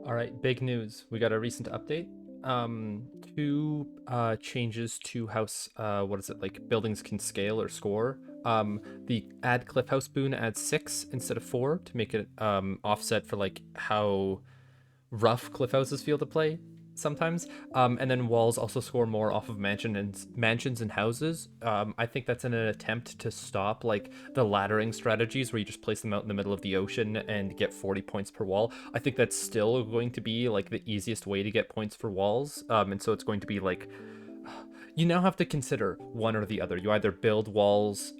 All right, big news. We got a recent update. Two changes to house. What is it like? Buildings can scale or score. The add cliff house boon adds 6 instead of 4 to make it offset for like how rough cliff houses feel to play sometimes. And then walls also score more off of mansions and houses. I think that's in an attempt to stop like the laddering strategies where you just place them out in the middle of the ocean and get 40 points per wall. I think that's still going to be like the easiest way to get points for walls. And so it's going to be like you now have to consider one or the other. You either build walls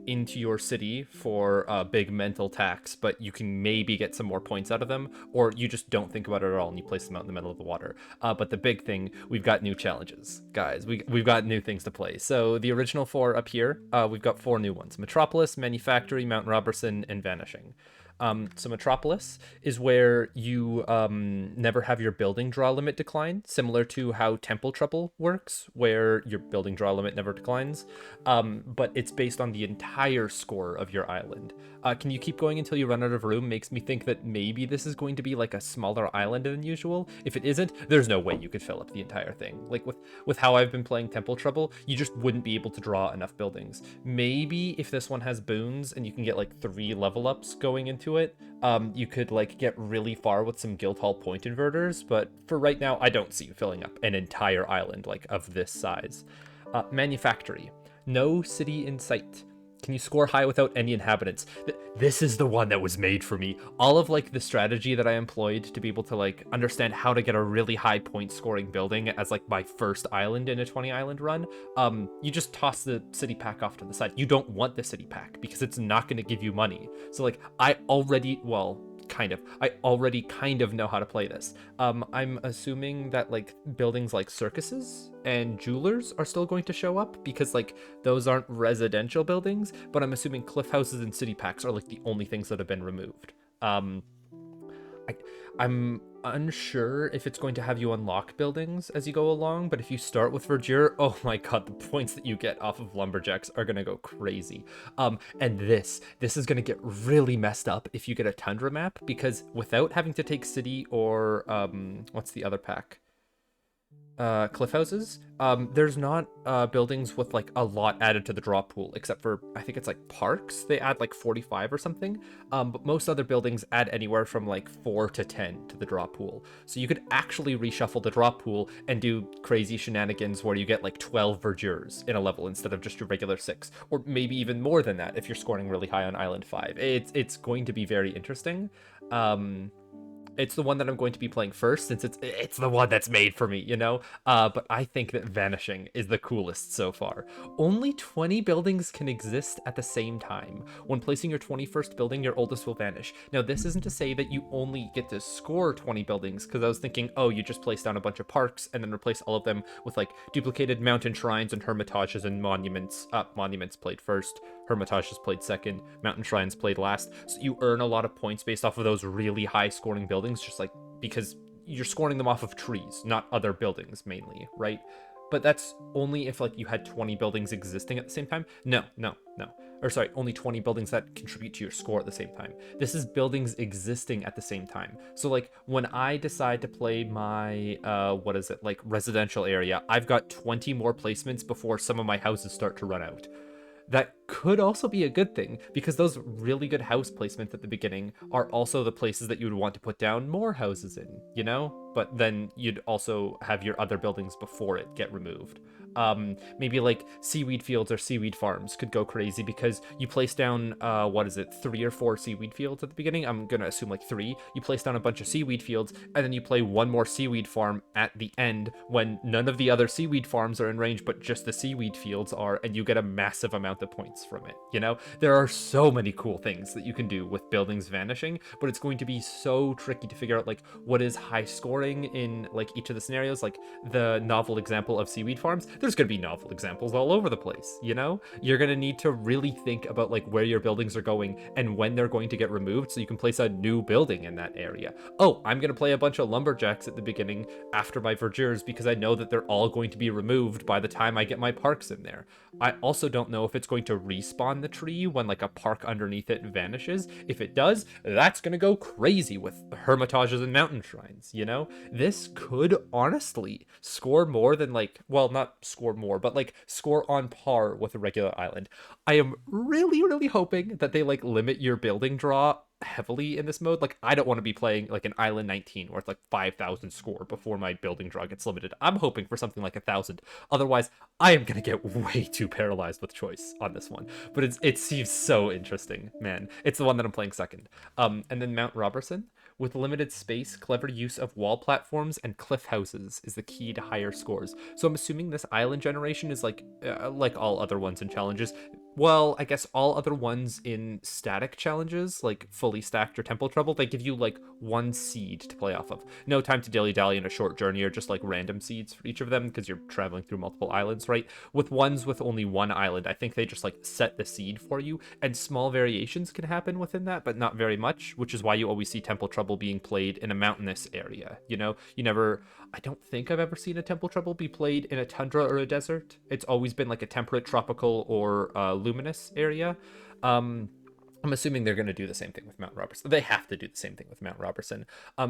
into your city for a big mental tax, but you can maybe get some more points out of them, or you just don't think about it at all and you place them out in the middle of the water. But the big thing, we've got new challenges, guys. We've got new things to play. So the original 4 up here, we've got 4 new ones: Metropolis, Manufactory, Mount Robertson, and Vanishing. So Metropolis is where you never have your building draw limit decline, similar to how Temple Trouble works, where your building draw limit never declines. But it's based on the entire score of your island. Can you keep going until you run out of room? Makes me think that maybe this is going to be like a smaller island than usual. If it isn't, there's no way you could fill up the entire thing. Like with how I've been playing Temple Trouble, you just wouldn't be able to draw enough buildings. Maybe if this one has boons and you can get like 3 level ups going into it, you could like get really far with some Guildhall point inverters. But for right now, I don't see you filling up an entire island like of this size. Manufactory, no city in sight. Can you score high without any inhabitants? This is the one that was made for me. All of like the strategy that I employed to be able to like understand how to get a really high point scoring building as like my first island in a 20 island run. You just toss the city pack off to the side. You don't want the city pack because it's not going to give you money. So like I already kind of know how to play this. I'm assuming that like buildings like circuses and jewelers are still going to show up because like those aren't residential buildings, but I'm assuming cliff houses and city packs are like the only things that have been removed. I, I'm unsure if it's going to have you unlock buildings as you go along, but if you start with verdure, oh my god, the points that you get off of lumberjacks are gonna go crazy. And this is gonna get really messed up if you get a tundra map, because without having to take city or what's the other pack? Cliff houses, there's not buildings with like a lot added to the draw pool, except for I think it's like parks. They add like 45 or something, but most other buildings add anywhere from like 4 to 10 to the draw pool. So you could actually reshuffle the draw pool and do crazy shenanigans where you get like 12 verdures in a level instead of just your regular 6, or maybe even more than that if you're scoring really high on island 5. It's going to be very interesting. It's the one that I'm going to be playing first, since it's the one that's made for me, you know? But I think that Vanishing is the coolest so far. Only 20 buildings can exist at the same time. When placing your 21st building, your oldest will vanish. Now, this isn't to say that you only get to score 20 buildings, because I was thinking, oh, you just place down a bunch of parks and then replace all of them with like duplicated mountain shrines and hermitages and monuments. Monuments played first, hermitages played second, mountain shrines played last. So you earn a lot of points based off of those really high scoring buildings, just like because you're scoring them off of trees, not other buildings mainly, right? But that's only if like you had 20 buildings existing at the same time. No. Or sorry, only 20 buildings that contribute to your score at the same time. This is buildings existing at the same time. So like when I decide to play my like residential area, I've got 20 more placements before some of my houses start to run out. That could also be a good thing, because those really good house placements at the beginning are also the places that you would want to put down more houses in, you know? But then you'd also have your other buildings before it get removed. Maybe like seaweed fields or seaweed farms could go crazy because you place down, 3 or 4 seaweed fields at the beginning? I'm gonna assume like 3. You place down a bunch of seaweed fields, and then you play one more seaweed farm at the end when none of the other seaweed farms are in range, but just the seaweed fields are, and you get a massive amount of points from it, you know? There are so many cool things that you can do with buildings vanishing, but it's going to be so tricky to figure out like what is high scoring differing in like each of the scenarios, like the novel example of seaweed farms, there's going to be novel examples all over the place, you know? You're going to need to really think about like where your buildings are going and when they're going to get removed so you can place a new building in that area. Oh, I'm going to play a bunch of lumberjacks at the beginning after my verdures because I know that they're all going to be removed by the time I get my parks in there. I also don't know if it's going to respawn the tree when like a park underneath it vanishes. If it does, that's going to go crazy with hermitages and mountain shrines, you know? This could honestly score more than like, well, not score more, but like score on par with a regular island. I am really, really hoping that they like limit your building draw heavily in this mode. Like, I don't want to be playing like an island 19 where it's like 5,000 score before my building draw gets limited. I'm hoping for something like 1,000. Otherwise, I am gonna get way too paralyzed with choice on this one. But it seems so interesting, man. It's the one that I'm playing second. And then Mount Robertson. With limited space, clever use of wall platforms and cliff houses is the key to higher scores. So I'm assuming this island generation is like all other ones in challenges. Well, I guess all other ones in static challenges, like fully stacked or temple trouble, they give you like one seed to play off of. No time to dilly-dally in a short journey or just like random seeds for each of them because you're traveling through multiple islands, right? With ones with only one island, I think they just like set the seed for you, and small variations can happen within that, but not very much, which is why you always see temple trouble being played in a mountainous area. You know, I don't think I've ever seen a temple trouble be played in a tundra or a desert. It's always been like a temperate, tropical, or luminous area. I'm assuming they're going to do the same thing with Mount Robertson. They have to do the same thing with Mount Robertson.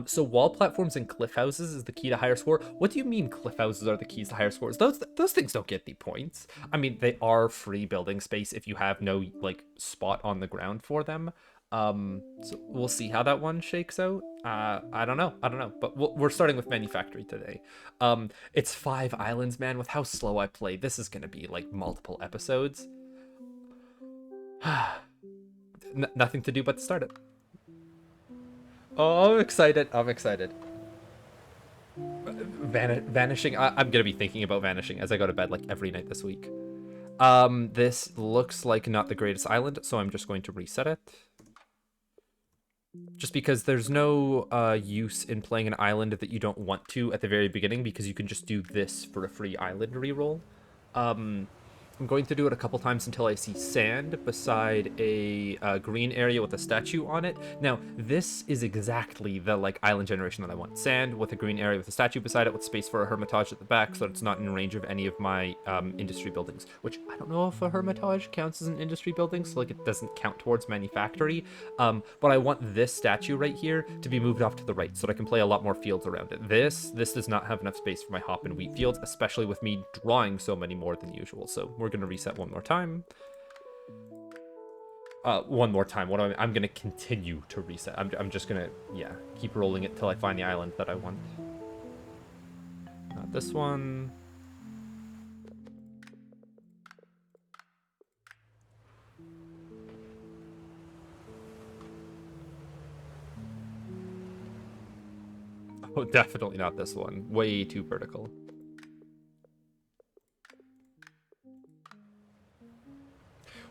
So wall platforms and cliff houses is the key to higher score. What do you mean cliff houses are the keys to higher scores? Those things don't get the points. I mean, they are free building space if you have no like spot on the ground for them. So we'll see how that one shakes out. I don't know, but we're starting with Manufactory today. It's 5 islands, man. With how slow I play, this is gonna be like multiple episodes. Nothing to do but to start it. Oh, I'm excited. Vanishing. I'm gonna be thinking about vanishing as I go to bed like every night this week. This looks like not the greatest island, so I'm just going to reset it. Just because there's no use in playing an island that you don't want to at the very beginning, because you can just do this for a free island reroll. I'm going to do it a couple times until I see sand beside a green area with a statue on it. Now, this is exactly the like island generation that I want. Sand with a green area with a statue beside it with space for a hermitage at the back so that it's not in range of any of my industry buildings, which I don't know if a hermitage counts as an industry building, so like it doesn't count towards Manufactory. But I want this statue right here to be moved off to the right so that I can play a lot more fields around it. This does not have enough space for my hop and wheat fields, especially with me drawing so many more than usual. So we're going to reset one more time. One more time. What I'm going to continue to reset. I'm just going to, yeah, keep rolling it till I find the island that I want. Not this one. Oh, definitely not this one. Way too vertical.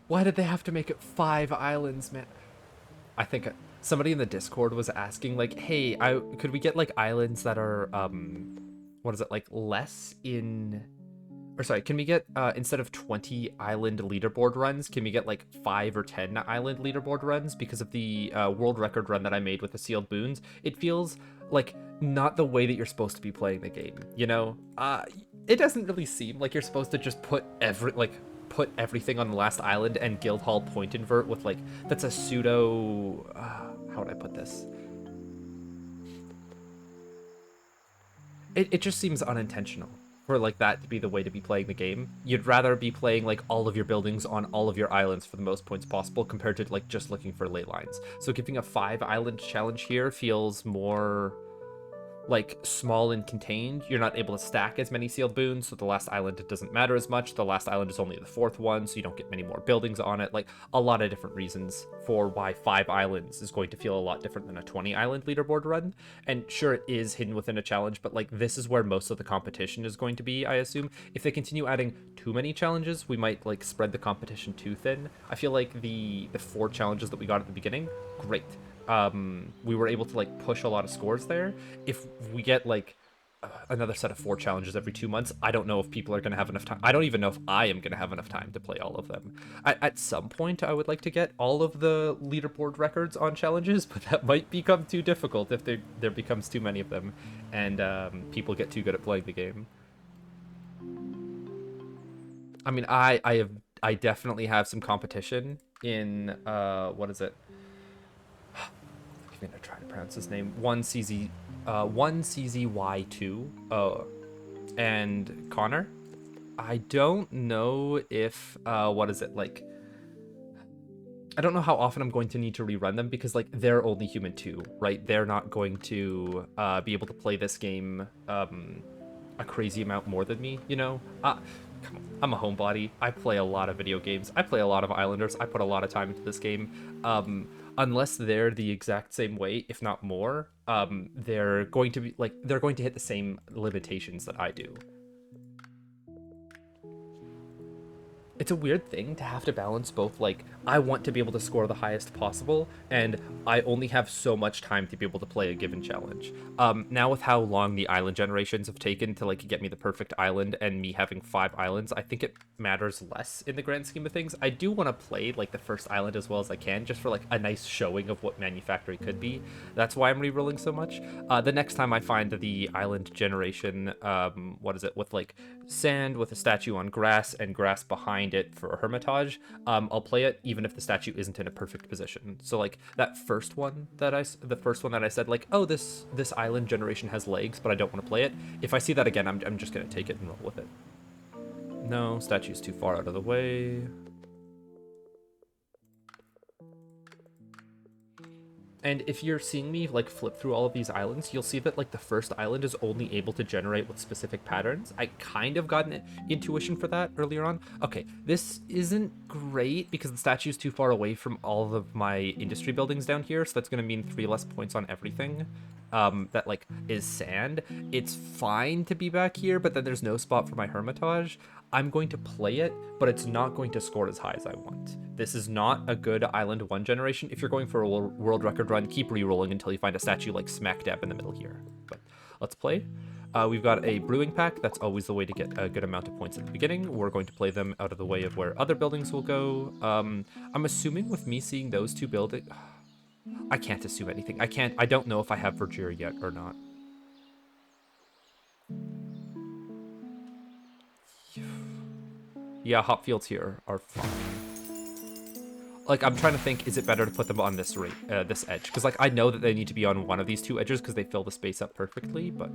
Why did they have to make it 5 islands, man? I think somebody in the Discord was asking, like, hey, could we get, like, islands that are, what is it, like, less in... Or sorry, can we get, instead of 20 island leaderboard runs, can we get, like, 5 or 10 island leaderboard runs? Because of the world record run that I made with the sealed boons, it feels like not the way that you're supposed to be playing the game, you know? It doesn't really seem like you're supposed to just put everything on the last island and Guildhall point invert with like, that's a pseudo, how would I put this? It just seems unintentional for like that to be the way to be playing the game. You'd rather be playing like all of your buildings on all of your islands for the most points possible compared to like just looking for ley lines. So giving a 5 island challenge here feels more like small and contained. You're not able to stack as many sealed boons, so the last island, it doesn't matter as much. The last island is only the 4th one, so you don't get many more buildings on it. Like a lot of different reasons for why 5 islands is going to feel a lot different than a 20 island leaderboard run. And sure, it is hidden within a challenge, but like this is where most of the competition is going to be, I assume. If they continue adding too many challenges, we might like spread the competition too thin. I feel like the 4 challenges that we got at the beginning, great. we were able to like push a lot of scores there. If we get like another set of 4 challenges every 2 months, I don't know if people are going to have enough time. I don't even know if I am going to have enough time to play all of them. At some point, I would like to get all of the leaderboard records on challenges, but that might become too difficult if there becomes too many of them, and people get too good at playing the game. I mean, I definitely have some competition in what is it? I'm gonna try to pronounce his name. One CZY2. And Connor. I don't know if what is it like? I don't know how often I'm going to need to rerun them because like they're only human too, right? They're not going to be able to play this game a crazy amount more than me, you know? Come on, I'm a homebody. I play a lot of video games. I play a lot of Islanders. I put a lot of time into this game. Unless they're the exact same way, if not more, they're going to be like they're going to hit the same limitations that I do. It's a weird thing to have to balance both, like, I want to be able to score the highest possible, and I only have so much time to be able to play a given challenge. Now with how long the island generations have taken to, like, get me the perfect island, and me having 5 islands, I think it matters less in the grand scheme of things. I do want to play, like, the first island as well as I can, just for, like, a nice showing of what Manufactory could be. That's why I'm re-rolling so much. The next time I find the island generation, what is it, with, like, sand with a statue on grass and grass behind it for a hermitage, I'll play it even if the statue isn't in a perfect position. So like that first one that I said like, oh, this island generation has legs, but I don't want to play it. If I see that again, I'm just gonna take it and roll with it. No, statue's too far out of the way. And if you're seeing me like flip through all of these islands, you'll see that like the first island is only able to generate with specific patterns. I kind of got an intuition for that earlier on. Okay, this isn't great because the statue's too far away from all of my industry buildings down here, so that's going to mean 3 less points on everything that like is sand. It's fine to be back here, but then there's no spot for my hermitage. I'm going to play it, but it's not going to score as high as I want. This is not a good Island 1 generation. If you're going for a world record run, keep re-rolling until you find a statue like smack dab in the middle here. But let's play. We've got a brewing pack. That's always the way to get a good amount of points at the beginning. We're going to play them out of the way of where other buildings will go. I'm assuming with me seeing those 2 buildings... I can't assume anything. I don't know if I have verdure yet or not. Yeah, hop fields here are fine. Like, I'm trying to think, is it better to put them on this this edge? Because, like, I know that they need to be on one of these 2 edges because they fill the space up perfectly, but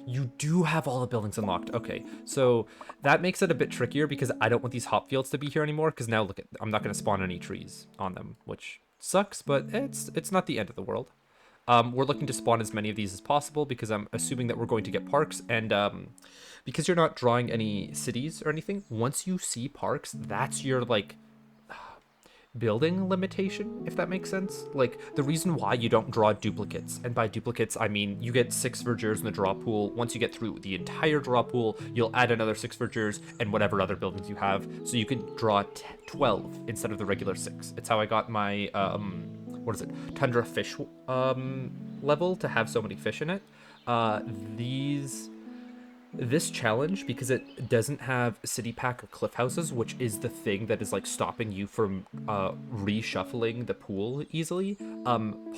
you do have all the buildings unlocked. Okay, so that makes it a bit trickier because I don't want these hop fields to be here anymore because now, look, I'm not going to spawn any trees on them, which sucks, but it's not the end of the world. We're looking to spawn as many of these as possible because I'm assuming that we're going to get parks, and because you're not drawing any cities or anything, once you see parks, that's your, like, building limitation, if that makes sense. Like, the reason why you don't draw duplicates, and by duplicates, I mean you get 6 verdures in the draw pool. Once you get through the entire draw pool, you'll add another 6 verdures and whatever other buildings you have, so you can draw 12 instead of the regular 6. It's how I got my, what is it, Tundra fish level to have so many fish in it. This challenge, because it doesn't have city pack or cliff houses, which is the thing that is like stopping you from reshuffling the pool easily,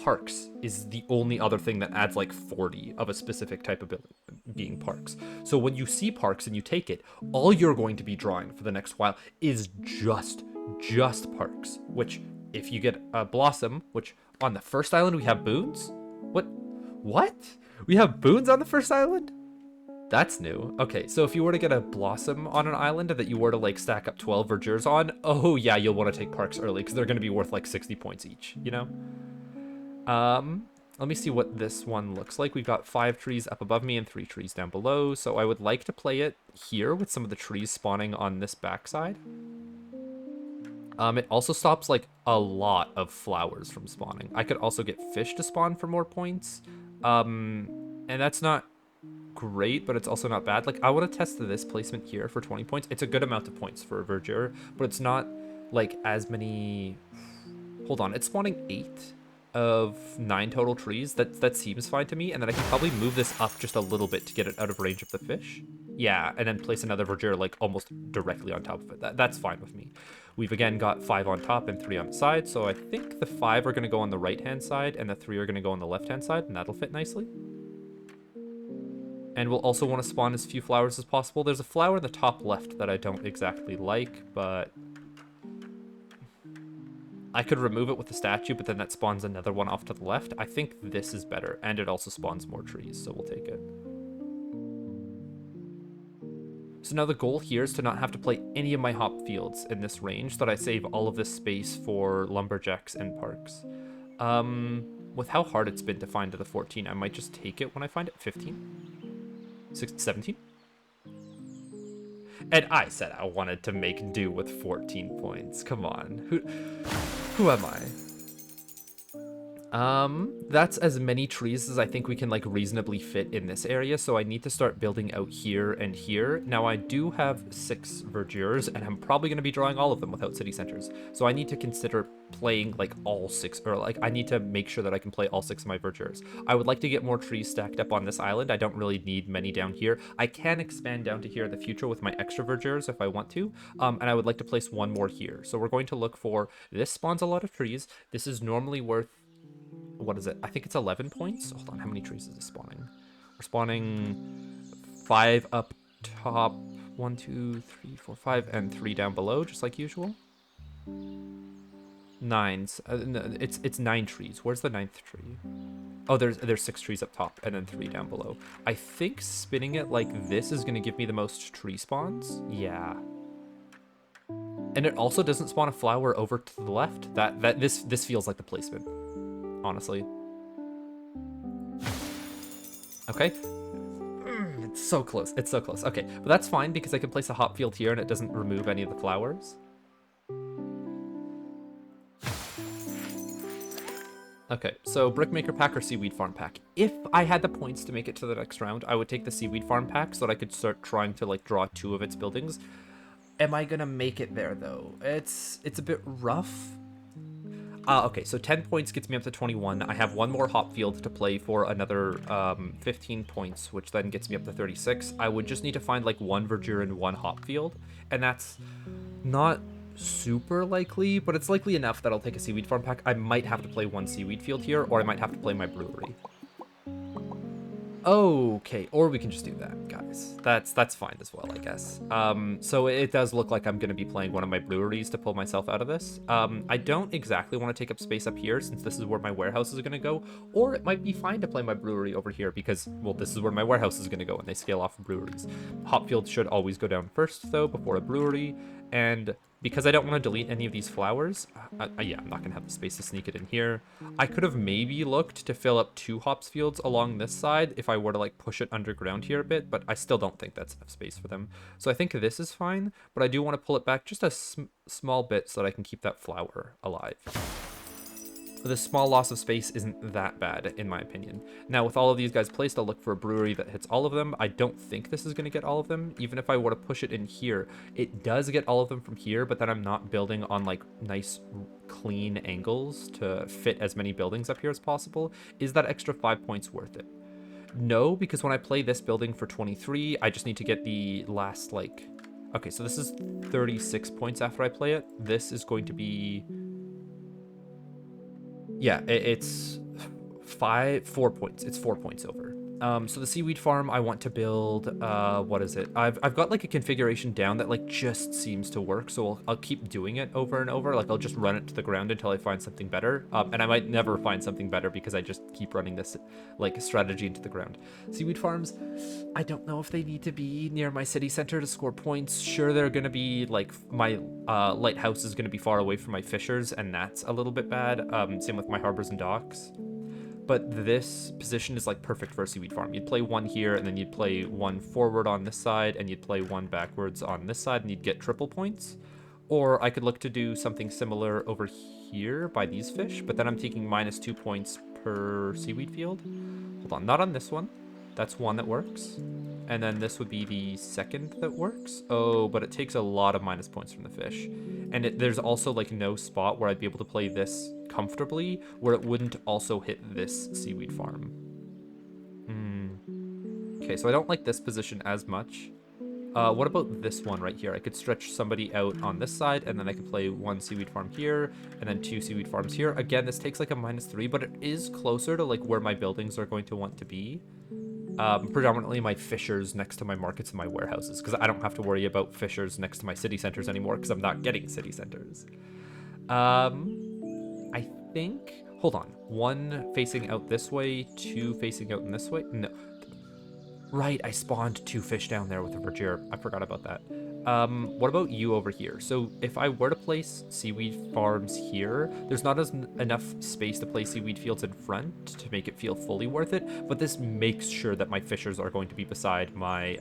parks is the only other thing that adds like 40 of a specific type of building, being parks. So when you see parks and you take it, all you're going to be drawing for the next while is just parks, which if you get a blossom, which on the first island we have boons. What? We have boons on the first island? That's new. Okay, so if you were to get a blossom on an island that you were to like stack up 12 verdures on, oh yeah, you'll want to take parks early because they're going to be worth like 60 points each, you know? Let me see what this one looks like. We've got 5 trees up above me and 3 trees down below, so I would like to play it here with some of the trees spawning on this backside. It also stops like a lot of flowers from spawning. I could also get fish to spawn for more points, and that's not great, but it's also not bad. Like, I want to test this placement here for 20 points. It's a good amount of points for a verdure, but it's not like as many. Hold on, it's spawning 8 of 9 total trees. That seems fine to me. And then I can probably move this up just a little bit to get it out of range of the fish. Yeah, and then place another verdure like almost directly on top of it. That's fine with me. We've again got 5 on top and 3 on the side. So I think the 5 are going to go on the right-hand side and the 3 are going to go on the left-hand side, and that'll fit nicely. And we'll also want to spawn as few flowers as possible. There's a flower in the top left that I don't exactly like, but I could remove it with the statue, but then that spawns another one off to the left. I think this is better, and it also spawns more trees, so we'll take it. So now the goal here is to not have to play any of my hop fields in this range, so that I save all of this space for lumberjacks and parks. With how hard it's been to find to the 14, I might just take it when I find it. 15? 16, 17? And I said I wanted to make do with 14 points. Come on. Who am I? That's as many trees as I think we can like reasonably fit in this area, so I need to start building out here and here. Now I do have 6 verdures, and I'm probably going to be drawing all of them without city centers, so I need to consider playing like all 6, or like I need to make sure that I can play all 6 of my verdures. I would like to get more trees stacked up on this island. I don't really need many down here. I can expand down to here in the future with my extra verdures if I want to, and I would like to place 1 more here. So we're going to look for, this spawns a lot of trees. This is normally worth, what is it? I think it's 11 points. Hold on, how many trees is this spawning? We're spawning 5 up top, 1, 2, 3, 4, 5, and 3 down below, just like usual. 9s. No, it's 9 trees. Where's the 9th tree? Oh, there's 6 trees up top and then 3 down below. I think spinning it like this is going to give me the most tree spawns. Yeah. And it also doesn't spawn a flower over to the left. This feels like the placement, honestly. Okay. It's so close. It's so close. Okay, but that's fine because I can place a hop field here and it doesn't remove any of the flowers. Okay, so Brickmaker pack or Seaweed Farm pack. If I had the points to make it to the next round, I would take the Seaweed Farm pack so that I could start trying to like draw 2 of its buildings. Am I gonna make it there though? It's a bit rough. Okay, so 10 points gets me up to 21. I have 1 more hop field to play for another 15 points, which then gets me up to 36. I would just need to find like 1 verdure and 1 hop field, and that's not super likely, but it's likely enough that I'll take a Seaweed Farm pack. I might have to play 1 seaweed field here, or I might have to play my brewery. Okay, or we can just do that, guys. That's fine as well, I guess. So it does look like I'm going to be playing one of my breweries to pull myself out of this. I don't exactly want to take up space up here since this is where my warehouse is going to go, or it might be fine to play my brewery over here because, well, this is where my warehouse is going to go and they scale off of breweries. Hopfield should always go down first, though, before a brewery, and because I don't want to delete any of these flowers, yeah, I'm not going to have the space to sneak it in here. I could have maybe looked to fill up 2 hops fields along this side if I were to like push it underground here a bit, but I still don't think that's enough space for them. So I think this is fine, but I do want to pull it back just a small bit so that I can keep that flower alive. The small loss of space isn't that bad, in my opinion. Now, with all of these guys placed, I'll look for a brewery that hits all of them. I don't think this is going to get all of them. Even if I were to push it in here, it does get all of them from here, but then I'm not building on, like, nice, clean angles to fit as many buildings up here as possible. Is that extra 5 points worth it? No, because when I play this building for 23, I just need to get the last, like... Okay, so this is 36 points after I play it. This is going to be... Yeah, it's 4 points. It's 4 points over. So the seaweed farm, I want to build, what is it? I've got like a configuration down that like just seems to work. So I'll keep doing it over and over. Like I'll just run it to the ground until I find something better. And I might never find something better because I just keep running this like strategy into the ground. Seaweed farms, I don't know if they need to be near my city center to score points. Sure, they're going to be like, my lighthouse is going to be far away from my fishers, and that's a little bit bad. Same with my harbors and docks. But this position is like perfect for a seaweed farm. You'd play 1 here, and then you'd play 1 forward on this side, and you'd play 1 backwards on this side, and you'd get triple points. Or I could look to do something similar over here by these fish, but then I'm taking -2 points per seaweed field. Hold on, not on this one. That's 1 that works. And then this would be the second that works. Oh, but it takes a lot of minus points from the fish. And there's also like no spot where I'd be able to play this comfortably where it wouldn't also hit this seaweed farm. Okay, so I don't like this position as much. What about this one right here? I could stretch somebody out on this side, and then I could play 1 seaweed farm here, and then 2 seaweed farms here. Again, this takes like a -3, but it is closer to like where my buildings are going to want to be. Predominantly my fishers next to my markets and my warehouses, because I don't have to worry about fishers next to my city centers anymore, because I'm not getting city centers. I think... Hold on. 1 facing out this way, 2 facing out in this way. No. Right, I spawned 2 fish down there with a verdure. I forgot about that. What about you over here? So if I were to place seaweed farms here, there's not enough space to place seaweed fields in front to make it feel fully worth it, but this makes sure that my fishers are going to be beside my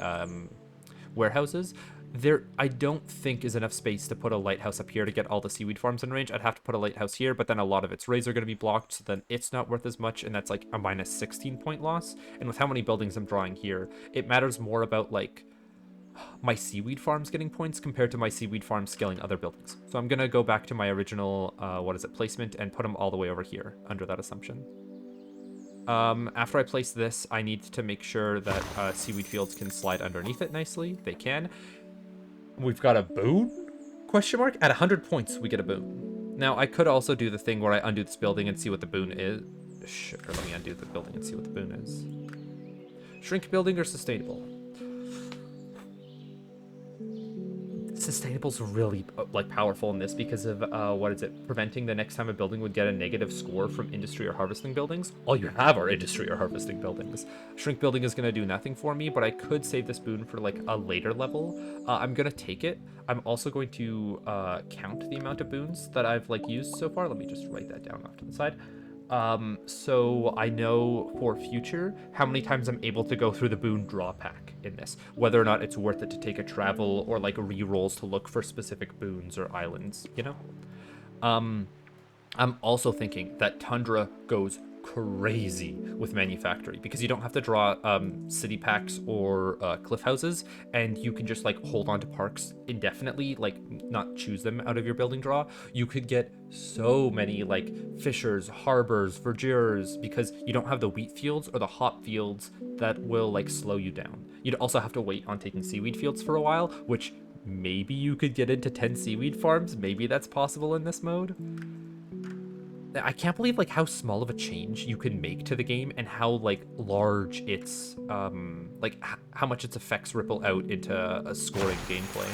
warehouses. There, I don't think is enough space to put a lighthouse up here to get all the seaweed farms in range. I'd have to put a lighthouse here, but then a lot of its rays are going to be blocked, so then it's not worth as much, and that's like a -16 point loss. And with how many buildings I'm drawing here, it matters more about like my seaweed farms getting points compared to my seaweed farms scaling other buildings. So I'm going to go back to my original, placement and put them all the way over here under that assumption. After I place this, I need to make sure that seaweed fields can slide underneath it nicely. They can. We've got a boon? Question mark? At 100 points, we get a boon. Now, I could also do the thing where I undo this building and see what the boon is. Sure, let me undo the building and see what the boon is. Shrink building or sustainable? Sustainable's really like powerful in this because of preventing the next time a building would get a negative score from industry or harvesting buildings. All you have are industry or harvesting buildings. Shrink building is going to do nothing for me, but I could save this boon for like a later level. I'm going to take it. I'm also going to count the amount of boons that I've like used so far. Let me just write that down off to the side. So I know for future how many times I'm able to go through the boon draw pack in this, whether or not it's worth it to take a travel or like re-rolls to look for specific boons or islands, you know? I'm also thinking that Tundra goes crazy with Manufactory because you don't have to draw city packs or cliff houses, and you can just like hold on to parks indefinitely, like not choose them out of your building draw. You could get so many like fishers, harbors, verdures because you don't have the wheat fields or the hop fields that will like slow you down. You'd also have to wait on taking seaweed fields for a while, which maybe you could get into 10 seaweed farms. Maybe that's possible in this mode. I can't believe like how small of a change you can make to the game and how like large its how much its effects ripple out into a scoring gameplay.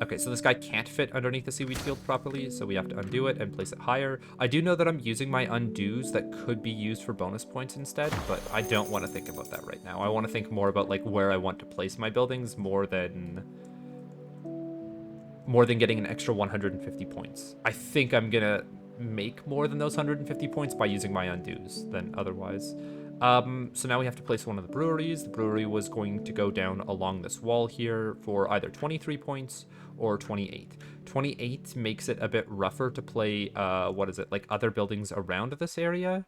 Okay, so this guy can't fit underneath the seaweed field properly, so we have to undo it and place it higher. I do know that I'm using my undos that could be used for bonus points instead, but I don't want to think about that right now. I want to think more about like where I want to place my buildings more than getting an extra 150 points. I think I'm gonna make more than those 150 points by using my undos than otherwise. So now we have to place one of the breweries. The brewery was going to go down along this wall here for either 23 points or 28. 28 makes it a bit rougher to play, like other buildings around this area.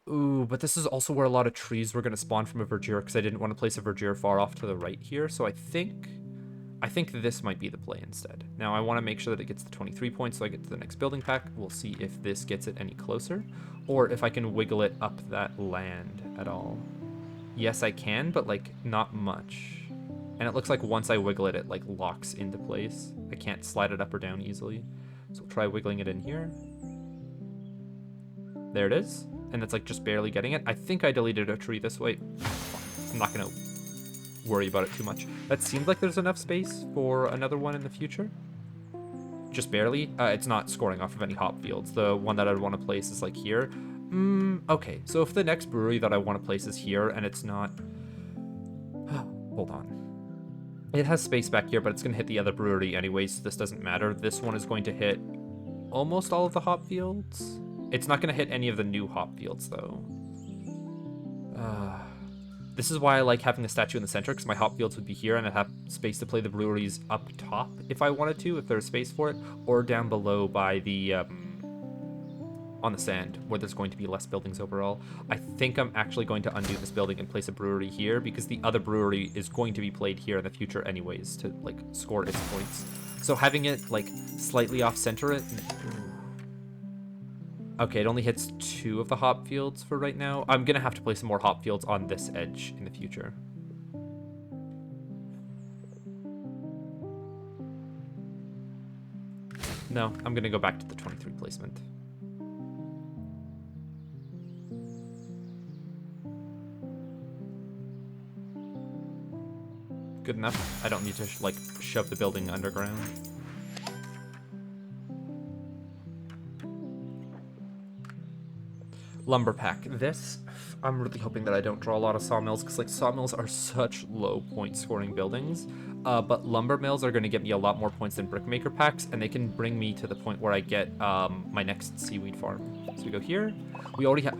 Ooh, but this is also where a lot of trees were going to spawn from a verdure because I didn't want to place a verdure far off to the right here. So I think this might be the play instead. Now I want to make sure that it gets the 23 points so I get to the next building pack. We'll see if this gets it any closer or if I can wiggle it up that land at all. Yes, I can, but like not much. And it looks like once I wiggle it, it like locks into place. I can't slide it up or down easily. So we'll try wiggling it in here. There it is. And it's like just barely getting it. I think I deleted a tree this way. I'm not going to worry about it too much. That seems like there's enough space for another one in the future. Just barely. It's not scoring off of any hop fields. The one that I'd want to place is like here. Okay, so if the next brewery that I want to place is here and it's not... Hold on. It has space back here, but it's going to hit the other brewery anyways, so this doesn't matter. This one is going to hit almost all of the hop fields. It's not going to hit any of the new hop fields, though. This is why I like having a statue in the center, because my hop fields would be here, and I'd have space to play the breweries up top if I wanted to, if there's space for it, or down below by the on the sand, where there's going to be less buildings overall. I think I'm actually going to undo this building and place a brewery here, because the other brewery is going to be played here in the future anyways to, like, score its points. So having it, like, slightly off-center it... Okay, it only hits 2 of the hop fields for right now. I'm gonna have to place some more hop fields on this edge in the future. No, I'm gonna go back to the 23 placement. Good enough. I don't need to, like, shove the building underground. Lumber pack. This, I'm really hoping that I don't draw a lot of sawmills, because, like, sawmills are such low point scoring buildings. But lumber mills are going to get me a lot more points than brickmaker packs, and they can bring me to the point where I get my next seaweed farm. So we go here. We already have...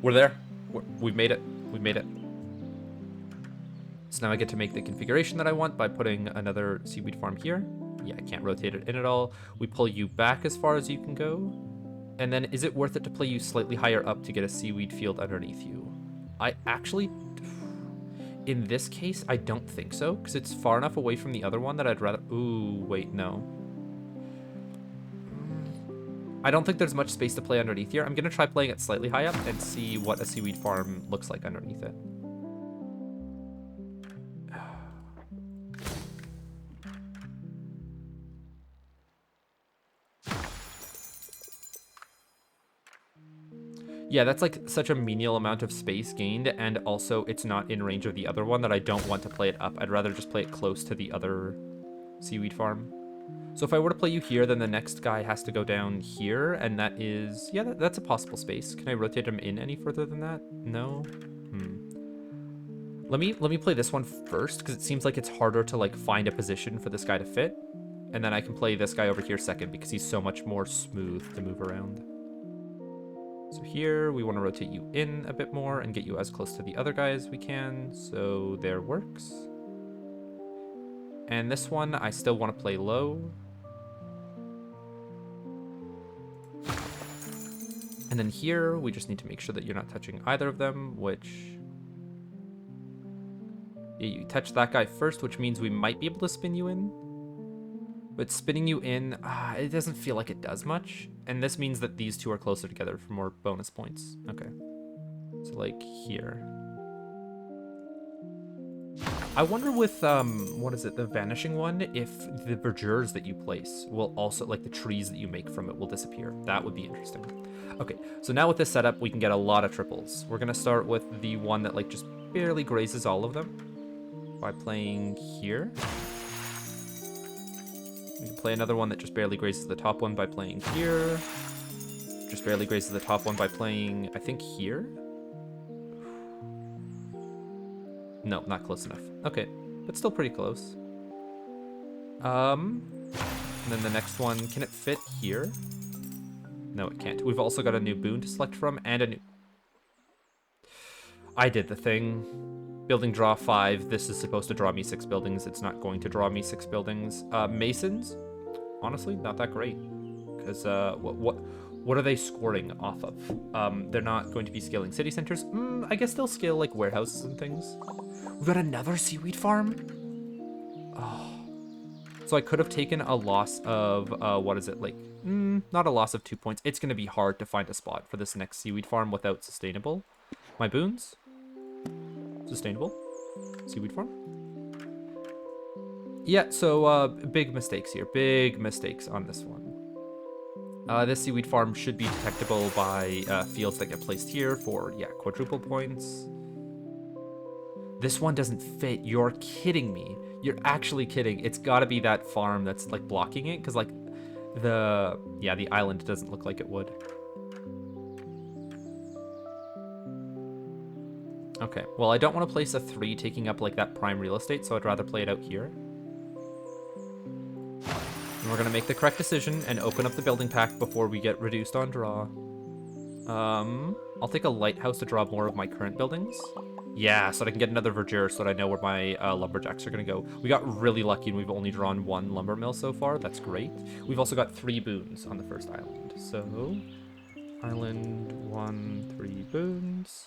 We're there. We've made it. We've made it. So now I get to make the configuration that I want by putting another seaweed farm here. Yeah, I can't rotate it in at all. We pull you back as far as you can go. And then is it worth it to play you slightly higher up to get a seaweed field underneath you? I actually... In this case, I don't think so, because it's far enough away from the other one that I'd rather... Ooh, wait, no. I don't think there's much space to play underneath here. I'm going to try playing it slightly high up and see what a seaweed farm looks like underneath it. Yeah, that's like such a menial amount of space gained, and also it's not in range of the other one that I don't want to play it up. I'd rather just play it close to the other seaweed farm. So if I were to play you here, then the next guy has to go down here, and that is... Yeah, that's a possible space. Can I rotate him in any further than that? No? Let me play this one first, because it seems like it's harder to, like, find a position for this guy to fit. And then I can play this guy over here second, because he's so much more smooth to move around. So here, we want to rotate you in a bit more and get you as close to the other guy as we can. So there works. And this one, I still want to play low. And then here, we just need to make sure that you're not touching either of them, which... Yeah, you touch that guy first, which means we might be able to spin you in. But spinning you in, it doesn't feel like it does much. And this means that these two are closer together for more bonus points. Okay. So, like, here. I wonder with, what is it, the vanishing one, if the verdures that you place will also, like, the trees that you make from it will disappear. That would be interesting. Okay, so now with this setup, we can get a lot of triples. We're going to start with the one that, like, just barely grazes all of them by playing here. We can play another one that just barely grazes the top one by playing here. Just barely grazes the top one by playing, I think, here? No, not close enough. Okay, but still pretty close. And then the next one, can it fit here? No, it can't. We've also got a new boon to select from, and a new... I did the thing. Building draw 5. This is supposed to draw me 6 buildings. It's not going to draw me 6 buildings. Masons, honestly, not that great. Because what are they scoring off of? They're not going to be scaling city centers. I guess they'll scale like warehouses and things. We've got another seaweed farm. Oh. So I could have taken a loss of, what is it, like, not a loss of 2 points. It's going to be hard to find a spot for this next seaweed farm without sustainable. My boons? Sustainable? Seaweed farm? Yeah, so big mistakes here. Big mistakes on this one. This seaweed farm should be detectable by fields that get placed here for, yeah, quadruple points. This one doesn't fit. You're kidding me. You're actually kidding. It's got to be that farm that's, like, blocking it, because, like, the island doesn't look like it would. Okay, well, I don't want to place a 3 taking up, like, that prime real estate, so I'd rather play it out here. And we're going to make the correct decision and open up the building pack before we get reduced on draw. I'll take a lighthouse to draw more of my current buildings. Yeah, so that I can get another verdure so that I know where my lumberjacks are going to go. We got really lucky and we've only drawn one lumber mill so far. That's great. We've also got 3 boons on the first island. So, island 1, 3 boons.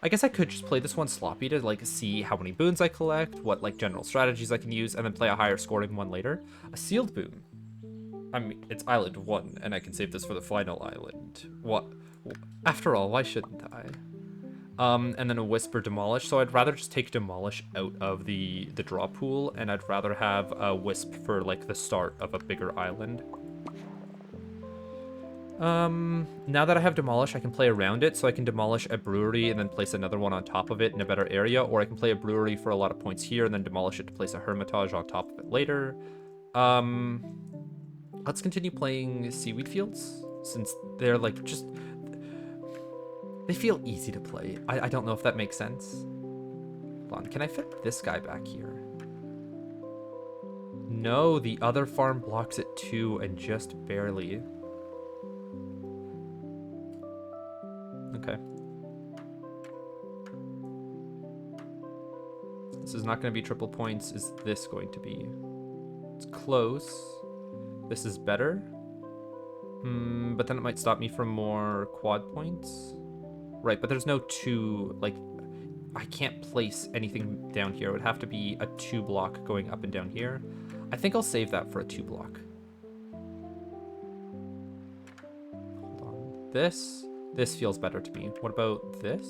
I guess I could just play this one sloppy to like see how many boons I collect, what like general strategies I can use, and then play a higher scoring one later. A sealed boon. I mean, it's island 1, and I can save this for the final island. What? After all, why shouldn't I? And then a whisper demolish. So I'd rather just take demolish out of the draw pool, and I'd rather have a wisp for like the start of a bigger island. Now that I have demolish, I can play around it, so I can demolish a brewery and then place another one on top of it in a better area, or I can play a brewery for a lot of points here and then demolish it to place a hermitage on top of it later. Let's continue playing seaweed fields, since they're like just... They feel easy to play. I don't know if that makes sense. Hold on, can I fit this guy back here? No, the other farm blocks it too, and just barely. Okay. This is not going to be triple points. Is this going to be? It's close. This is better. But then it might stop me from more quad points. Right, but there's no 2, like, I can't place anything down here. It would have to be a 2 block going up and down here. I think I'll save that for a 2 block. Hold on. This feels better to me. What about this?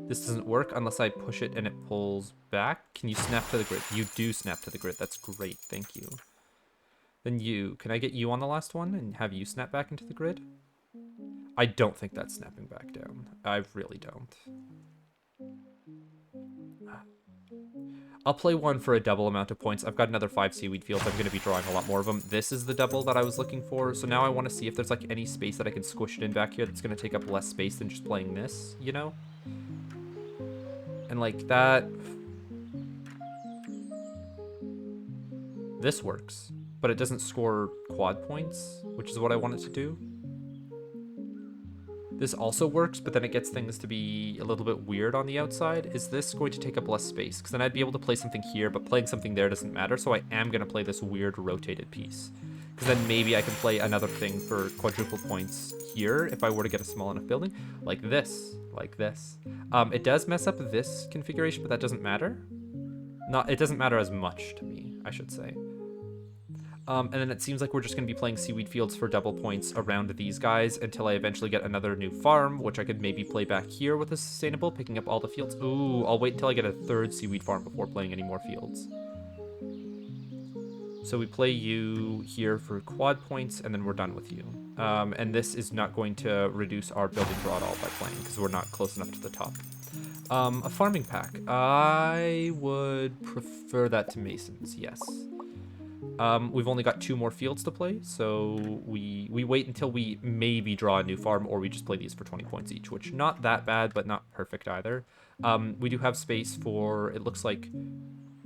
This doesn't work unless I push it and it pulls back. Can you snap to the grid? You do snap to the grid. That's great. Thank you. Then you. Can I get you on the last one and have you snap back into the grid? I don't think that's snapping back down. I really don't. I'll play one for a double amount of points. I've got another 5 seaweed fields. I'm going to be drawing a lot more of them. This is the double that I was looking for. So now I want to see if there's like any space that I can squish it in back here that's going to take up less space than just playing this, you know? And like that... This works, but it doesn't score quad points, which is what I want it to do. This also works, but then it gets things to be a little bit weird on the outside. Is this going to take up less space? Because then I'd be able to play something here, but playing something there doesn't matter, so I am going to play this weird rotated piece. Because then maybe I can play another thing for quadruple points here if I were to get a small enough building. Like this. Like this. It does mess up this configuration, but that doesn't matter. It doesn't matter as much to me, I should say. And then it seems like we're just going to be playing seaweed fields for double points around these guys until I eventually get another new farm, which I could maybe play back here with a sustainable, picking up all the fields. Ooh, I'll wait until I get a 3rd seaweed farm before playing any more fields. So we play you here for quad points, and then we're done with you. And this is not going to reduce our building draw at all by playing, because we're not close enough to the top. A farming pack. I would prefer that to masons, yes. We've only got 2 more fields to play, so we wait until we maybe draw a new farm, or we just play these for 20 points each, which not that bad, but not perfect either. We do have space for, it looks like,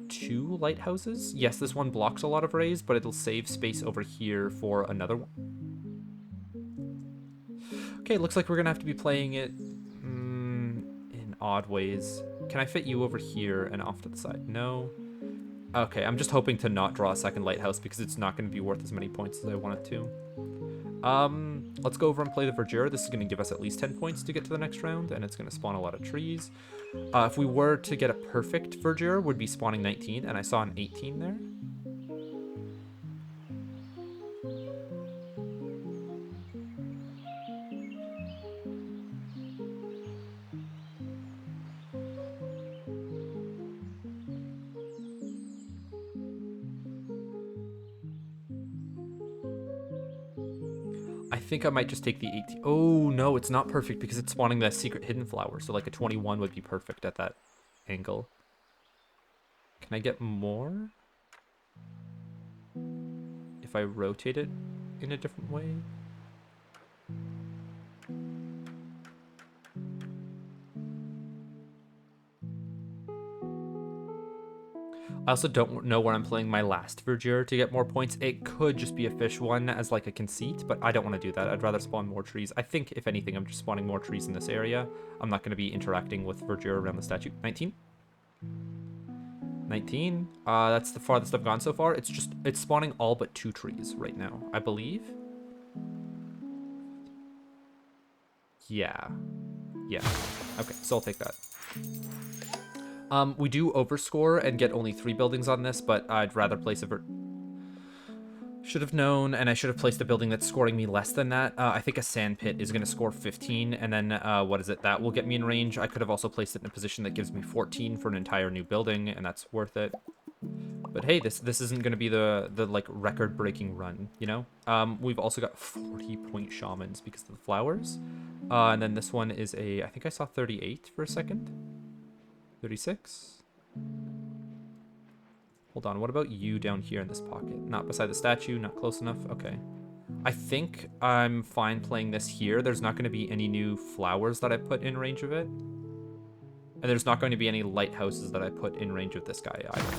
2 lighthouses. Yes, this one blocks a lot of rays, but it'll save space over here for another one. Okay, looks like we're gonna have to be playing it in odd ways. Can I fit you over here and off to the side? No. Okay, I'm just hoping to not draw a second lighthouse because it's not going to be worth as many points as I want it to. Let's go over and play the verdure. This is going to give us at least 10 points to get to the next round, and it's going to spawn a lot of trees. If we were to get a perfect verdure, would be spawning 19, and I saw an 18 there. I think I might just take the 18. Oh, no, it's not perfect because it's spawning the secret hidden flower. So like a 21 would be perfect at that angle. Can I get more? If I rotate it in a different way? I also don't know where I'm playing my last verdure to get more points. It could just be a fish one as like a conceit, but I don't want to do that. I'd rather spawn more trees. I think, if anything, I'm just spawning more trees in this area. I'm not going to be interacting with verdure around the statue. 19? 19. That's the farthest I've gone so far. It's spawning all but 2 trees right now, I believe. Yeah. Yeah. Okay, so I'll take that. We do overscore and get only 3 buildings on this, but I'd rather place a should have known, and I should have placed a building that's scoring me less than that. I think a sand pit is going to score 15, and then, what is it? That will get me in range. I could have also placed it in a position that gives me 14 for an entire new building, and that's worth it. But hey, this isn't going to be the like, record-breaking run, you know? We've also got 40-point shamans because of the flowers. And then this one is I think I saw 38 for a second. 36? Hold on, what about you down here in this pocket? Not beside the statue, not close enough? Okay. I think I'm fine playing this here. There's not going to be any new flowers that I put in range of it. And there's not going to be any lighthouses that I put in range of this guy either.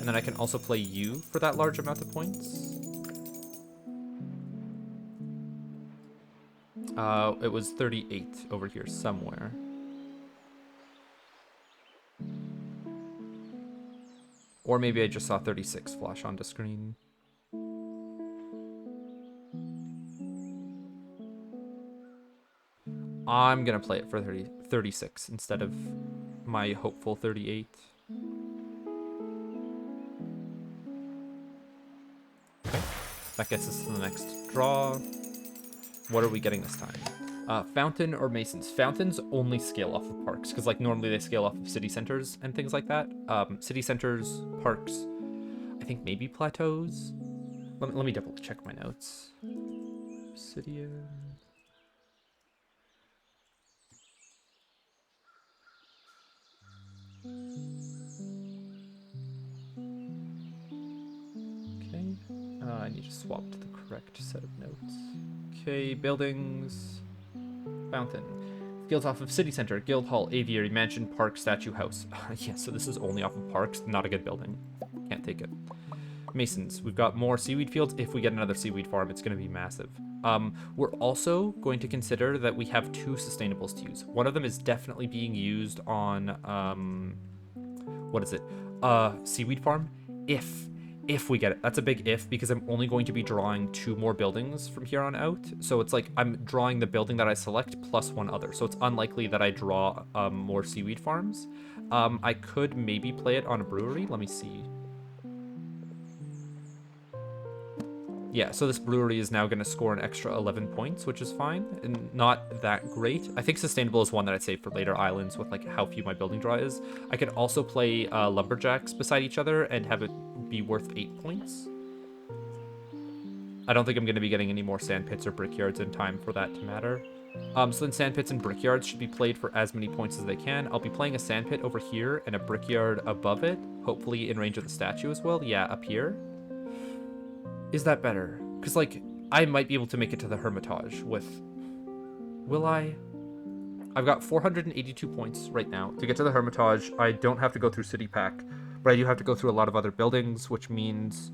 And then I can also play you for that large amount of points. It was 38 over here somewhere. Or maybe I just saw 36 flash onto screen. I'm going to play it for 36 instead of my hopeful 38. Okay, that gets us to the next draw. What are we getting this time? Fountain or Masons? Fountains only scale off of parks, because like normally they scale off of city centers and things like that. City centers, parks, I think maybe plateaus. Let me double check my notes. Obsidian. Okay. I need to swap to the correct set of notes. Okay, buildings. Fountain. Guild off of city center, guild hall, aviary, mansion, park, statue, house. Yeah, so this is only off of parks. Not a good building. Can't take it. Masons. We've got more seaweed fields. If we get another seaweed farm, it's going to be massive. We're also going to consider that we have 2 sustainables to use. One of them is definitely being used on, what is it? Seaweed farm. If we get it. That's a big if, because I'm only going to be drawing 2 more buildings from here on out. So it's like I'm drawing the building that I select plus 1 other. So it's unlikely that I draw more seaweed farms. I could maybe play it on a brewery. Let me see. Yeah, so this brewery is now going to score an extra 11 points, which is fine, and not that great. I think sustainable is one that I'd save for later islands with like how few my building draw is. I could also play lumberjacks beside each other and have it be worth 8 points. I don't think I'm going to be getting any more sand pits or brickyards in time for that to matter. So then sand pits and brickyards should be played for as many points as they can. I'll be playing a sand pit over here and a brickyard above it, hopefully in range of the statue as well. Yeah, up here. Is that better? Because, like, I might be able to make it to the Hermitage with... Will I? I've got 482 points right now. To get to the Hermitage, I don't have to go through City Pack, but I do have to go through a lot of other buildings, which means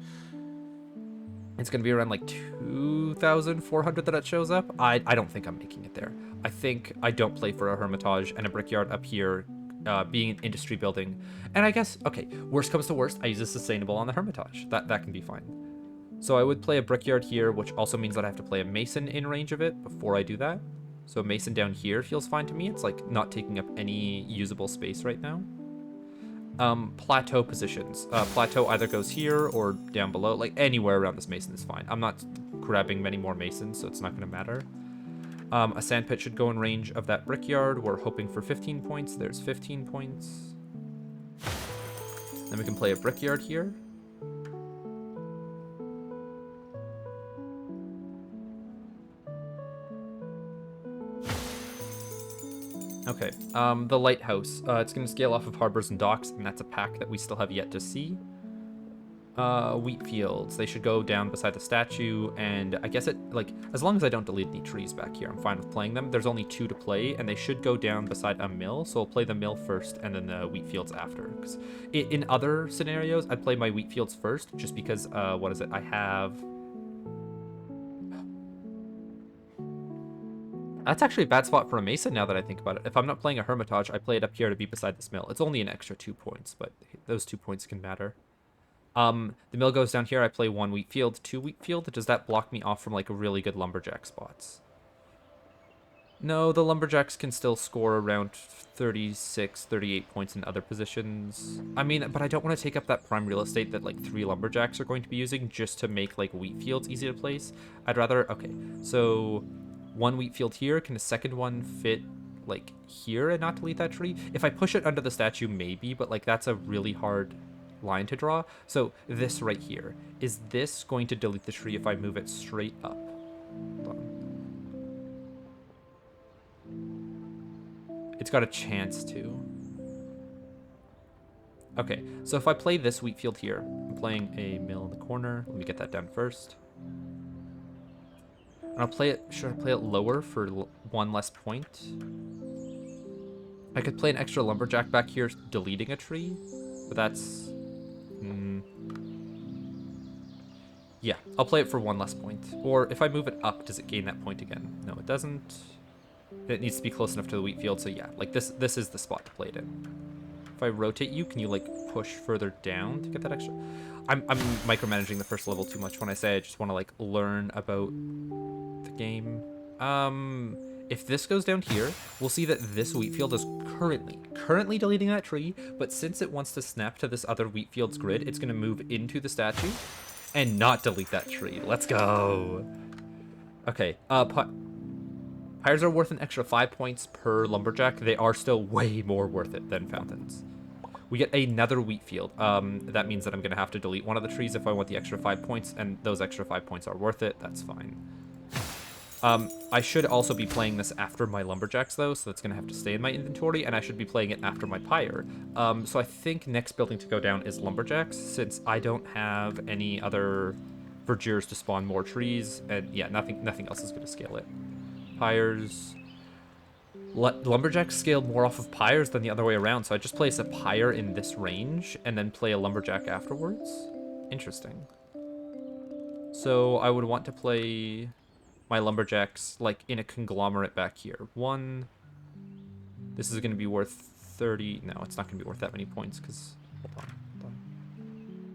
it's going to be around, like, 2,400 that it shows up. I don't think I'm making it there. I think I don't play for a Hermitage and a brickyard up here, being an industry building. And I guess, okay, worst comes to worst, I use a sustainable on the Hermitage. That can be fine. So I would play a brickyard here, which also means that I have to play a mason in range of it before I do that. So a mason down here feels fine to me. It's like not taking up any usable space right now. Plateau positions. Plateau either goes here or down below. Like anywhere around this mason is fine. I'm not grabbing many more masons, so it's not going to matter. A sand pit should go in range of that brickyard. We're hoping for 15 points. There's 15 points. Then we can play a brickyard here. Okay, the lighthouse. It's going to scale off of harbors and docks, and that's a pack that we still have yet to see. Wheat fields. They should go down beside the statue, and I guess it, like, As long as I don't delete any trees back here, I'm fine with playing them. There's only 2 to play, and they should go down beside a mill, so I'll play the mill first and then the wheat fields after. Because in other scenarios, I'd play my wheat fields first, just because, what is it? I have... That's actually a bad spot for a Mesa now that I think about it. If I'm not playing a Hermitage, I play it up here to be beside this mill. It's only an extra 2 points, but those 2 points can matter. The mill goes down here. I play 1 wheat field, 2 wheat field. Does that block me off from like really good lumberjack spots? No, the lumberjacks can still score around 36, 38 points in other positions. I mean, but I don't want to take up that prime real estate that like 3 lumberjacks are going to be using just to make like wheat fields easy to place. I'd rather, okay, so 1 wheat field here. Can a second one fit like here and not delete that tree? If I push it under the statue, maybe, but like that's a really hard line to draw. So this right here, is this going to delete the tree if I move it straight up? Hold on. It's got a chance to. Okay, so if I play this wheat field here, I'm playing a mill in the corner. Let me get that done first. And I'll play it, should I play it lower for 1 less point? I could play an extra lumberjack back here deleting a tree, but that's... yeah, I'll play it for 1 less point. Or if I move it up, does it gain that point again? No, it doesn't. It needs to be close enough to the wheat field, so yeah, like this is the spot to play it in. If I rotate you, can you like push further down to get that extra? I'm micromanaging the first level too much when I say I just want to like learn about the game. If this goes down here, we'll see that this wheat field is currently deleting that tree, but since it wants to snap to this other wheat field's grid, it's going to move into the statue and not delete that tree. Let's go. Okay, pyres are worth an extra 5 points per lumberjack. They are still way more worth it than fountains. We get another wheat field. That means that I'm going to have to delete one of the trees if I want the extra 5 points, and those extra 5 points are worth it. That's fine. I should also be playing this after my lumberjacks, though, so that's going to have to stay in my inventory, and I should be playing it after my pyre. So I think next building to go down is lumberjacks, since I don't have any other verdures to spawn more trees, and yeah, nothing else is going to scale it. Pyres... lumberjacks scale more off of pyres than the other way around, so I just place a pyre in this range, and then play a lumberjack afterwards. Interesting. So I would want to play... my lumberjacks like in a conglomerate back here. This is going to be worth 30. No, it's not going to be worth that many points because hold on.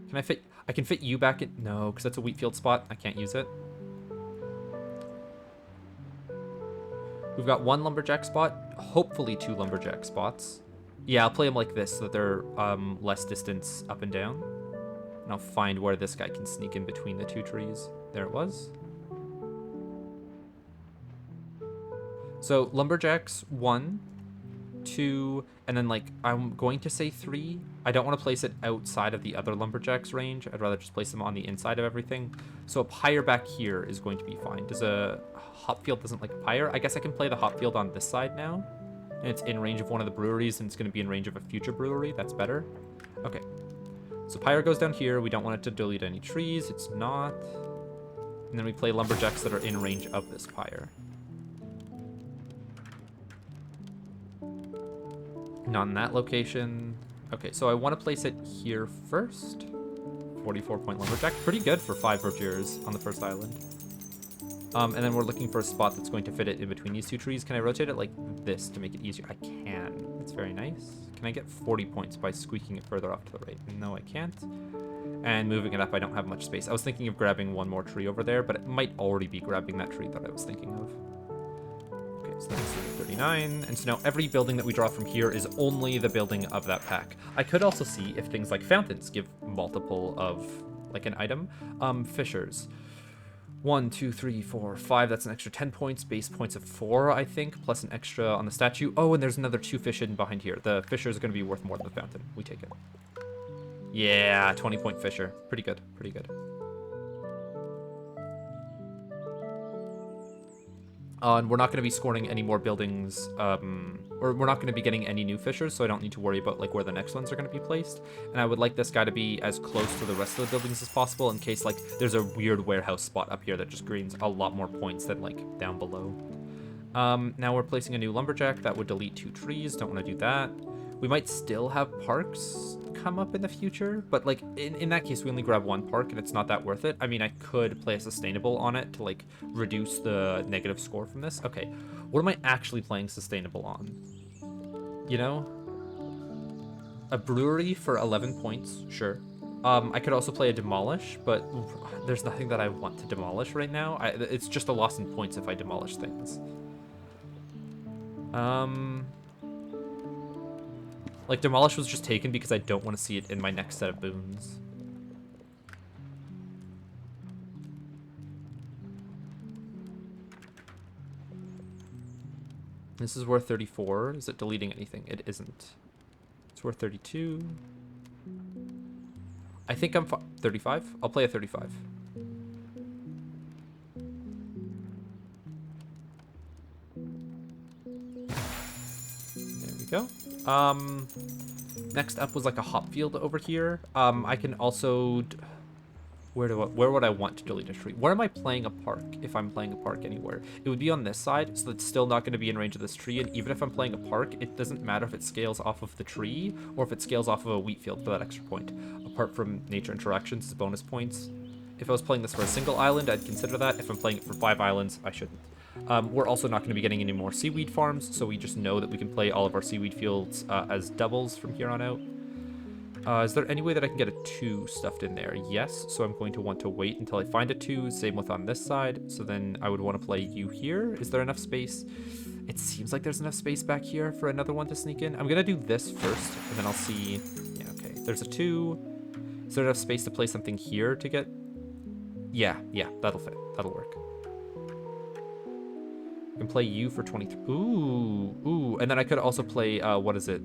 Can I fit? I can fit you back in. No, because that's a wheat field spot. I can't use it. We've got 1 lumberjack spot, hopefully 2 lumberjack spots. Yeah, I'll play them like this so that they're less distance up and down. And I'll find where this guy can sneak in between the 2 trees. There it was. So lumberjacks 1, 2, and then like I'm going to say 3. I don't want to place it outside of the other lumberjacks range. I'd rather just place them on the inside of everything. So a pyre back here is going to be fine. Does a hop field doesn't like a pyre? I guess I can play the hop field on this side now. And it's in range of one of the breweries, and it's going to be in range of a future brewery. That's better. Okay. So pyre goes down here. We don't want it to delete any trees. It's not. And then we play lumberjacks that are in range of this pyre. Not in that location. Okay, so I want to place it here first. 44-point lumberjack. Pretty good for 5 verdures on the first island. And then we're looking for a spot that's going to fit it in between these 2 trees. Can I rotate it like this to make it easier? I can. That's very nice. Can I get 40 points by squeaking it further off to the right? No, I can't. And moving it up, I don't have much space. I was thinking of grabbing 1 more tree over there, but it might already be grabbing that tree that I was thinking of. So that's 39, and so now every building that we draw from here is only the building of that pack. I could also see if things like fountains give multiple of like an item. Fissures. 1, 2, 3, 4, 5. That's an extra 10 points. Base points of 4, I think, plus an extra on the statue. Oh, and there's another 2 fish hidden behind here. The fissure is going to be worth more than the fountain. We take it. Yeah, 20-point fissure. Pretty good. Pretty good. And we're not going to be scoring any more buildings, or we're not going to be getting any new fissures, so I don't need to worry about like where the next ones are going to be placed. And I would like this guy to be as close to the rest of the buildings as possible in case like there's a weird warehouse spot up here that just gains a lot more points than like down below. Now we're placing a new lumberjack. That would delete 2 trees. Don't want to do that. We might still have parks come up in the future, but like in that case, we only grab 1 park and it's not that worth it. I mean, I could play a sustainable on it to like reduce the negative score from this. Okay, what am I actually playing sustainable on? You know, a brewery for 11 points, sure. I could also play a demolish, but there's nothing that I want to demolish right now. It's just a loss in points if I demolish things. Like, demolish was just taken because I don't want to see it in my next set of boons. This is worth 34. Is it deleting anything? It isn't. It's worth 32. I think I'm 35. I'll play a 35. There we go. Next up was like a hop field over here. I can also, where would I want to delete a tree? Where am I playing a park? If I'm playing a park anywhere, it would be on this side, so it's still not going to be in range of this tree. And even if I'm playing a park, it doesn't matter if it scales off of the tree or if it scales off of a wheat field for that extra point. Apart from nature interactions, it's bonus points. If I was playing this for a single island, I'd consider that. If I'm playing it for 5 islands, I shouldn't. We're also not going to be getting any more seaweed farms, so we just know that we can play all of our seaweed fields as doubles from here on out. Is there any way that I can get a 2 stuffed in there? Yes, so I'm going to want to wait until I find a 2. Same with on this side. So then I would want to play you here. Is there enough space? It seems like there's enough space back here for another one to sneak in. I'm going to do this first, and then I'll see. Yeah, okay. There's a 2. Is there enough space to play something here to get... Yeah, that'll fit. That'll work. I can play you for 23. Ooh. And then I could also play, what is it?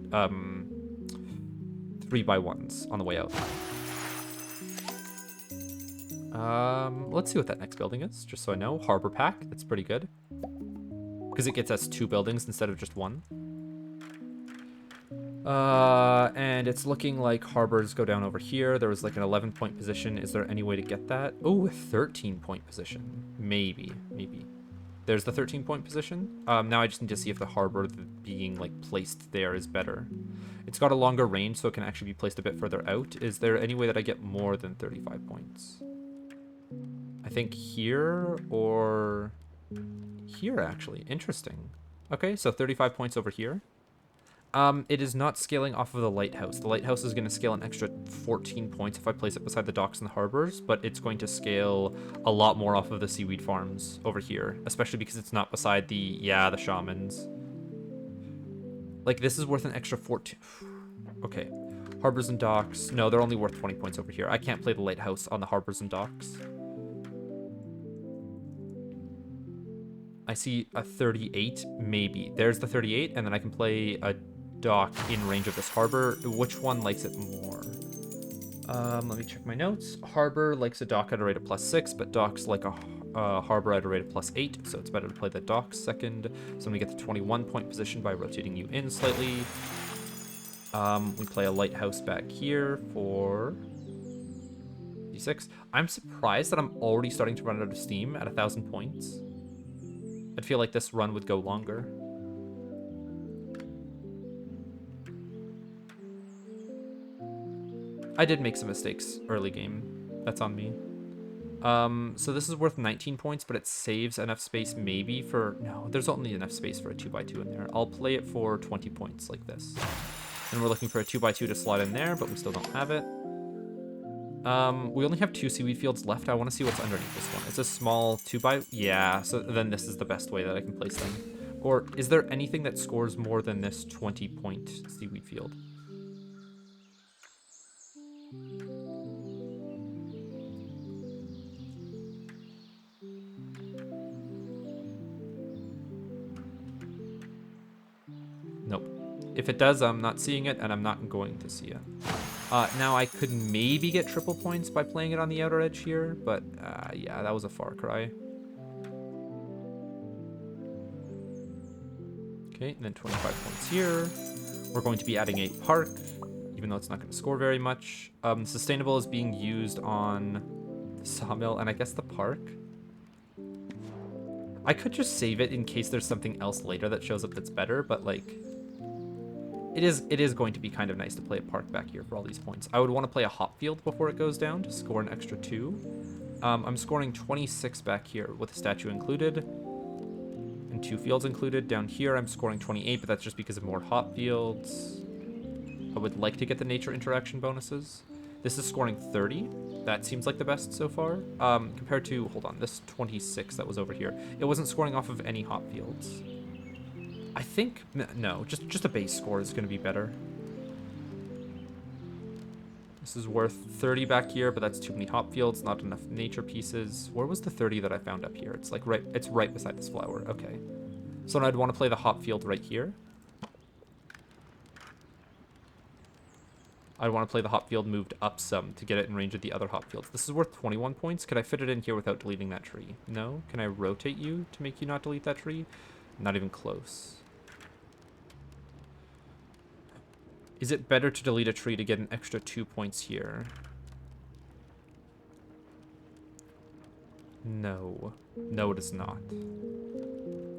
3x1s on the way out. Let's see what that next building is, just so I know. Harbor Pack, that's pretty good. Because it gets us 2 buildings instead of just 1. And it's looking like harbors go down over here. There was like an 11-point position. Is there any way to get that? Oh, a 13-point position. Maybe. There's the 13-point position. Now I just need to see if the harbor being like placed there is better. It's got a longer range, so it can actually be placed a bit further out. Is there any way that I get more than 35 points? I think here or here, actually. Interesting. Okay, so 35 points over here. It is not scaling off of the lighthouse. The lighthouse is going to scale an extra 14 points if I place it beside the docks and the harbors, but it's going to scale a lot more off of the seaweed farms over here, especially because it's not beside the shamans. Like, this is worth an extra 14. Okay. Harbors and docks. No, they're only worth 20 points over here. I can't play the lighthouse on the harbors and docks. I see a 38, maybe. There's the 38, and then I can play a dock in range of this harbor. Which one likes it more? Let me check my notes. Harbor likes a dock at a rate of +6, but docks like a harbor at a rate of +8, so it's better to play the docks second. So I'm gonna get the 21-point position by rotating you in slightly. We play a lighthouse back here for D6. I'm surprised that I'm already starting to run out of steam at 1,000 points. I'd feel like this run would go longer. I did make some mistakes early game. That's on me. So this is worth 19 points, but it saves enough space maybe for... No, there's only enough space for a 2x2 in there. I'll play it for 20 points like this. And we're looking for a 2x2 to slot in there, but we still don't have it. We only have 2 seaweed fields left. I want to see what's underneath this one. It's a small 2x... Yeah, so then this is the best way that I can place them. Or is there anything that scores more than this 20-point seaweed field? Nope. If it does, I'm not seeing it, and I'm not going to see it. Now I could maybe get triple points by playing it on the outer edge here, but yeah, that was a far cry. Okay, and then 25 points here. We're going to be adding a park, even though it's not going to score very much. Sustainable is being used on the sawmill and I guess the park. I could just save it in case there's something else later that shows up that's better, but like, it is going to be kind of nice to play a park back here for all these points. I would want to play a hop field before it goes down to score an extra 2. I'm scoring 26 back here with a statue included and 2 fields included. Down here I'm scoring 28, but that's just because of more hop fields. I would like to get the nature interaction bonuses. This is scoring 30. That seems like the best so far. Compared to, hold on, this 26 that was over here. It wasn't scoring off of any hop fields. I think, no, just a base score is going to be better. This is worth 30 back here, but that's too many hop fields, not enough nature pieces. Where was the 30 that I found up here? It's like it's right beside this flower. Okay. So I'd want to play the hop field right here. I want to play the hop field moved up some to get it in range of the other hop fields. This is worth 21 points. Could I fit it in here without deleting that tree? No? Can I rotate you to make you not delete that tree? Not even close. Is it better to delete a tree to get an extra 2 points here? No. No, it is not.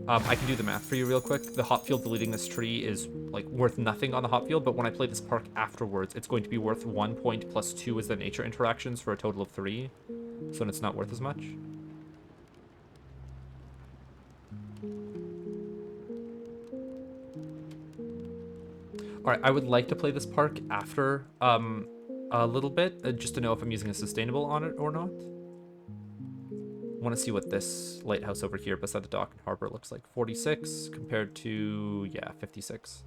I can do the math for you real quick. The hop field deleting this tree is like worth nothing on the hop field, but when I play this park afterwards, it's going to be worth 1 point plus 2 as the nature interactions for a total of 3. So it's not worth as much. All right, I would like to play this park after a little bit, just to know if I'm using a sustainable on it or not. Want to see what this lighthouse over here beside the dock and harbor looks like. 46 compared to, yeah, 56.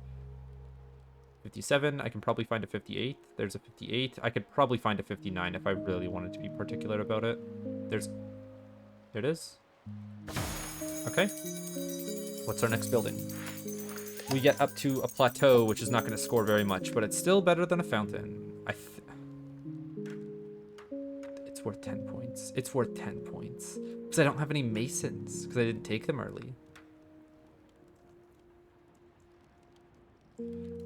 57, I can probably find a 58. There's a 58. I could probably find a 59 if I really wanted to be particular about it. There it is. Okay. What's our next building? We get up to a plateau, which is not going to score very much, but it's still better than a fountain. It's worth 10 points. It's worth 10 points. Because I don't have any masons, because I didn't take them early.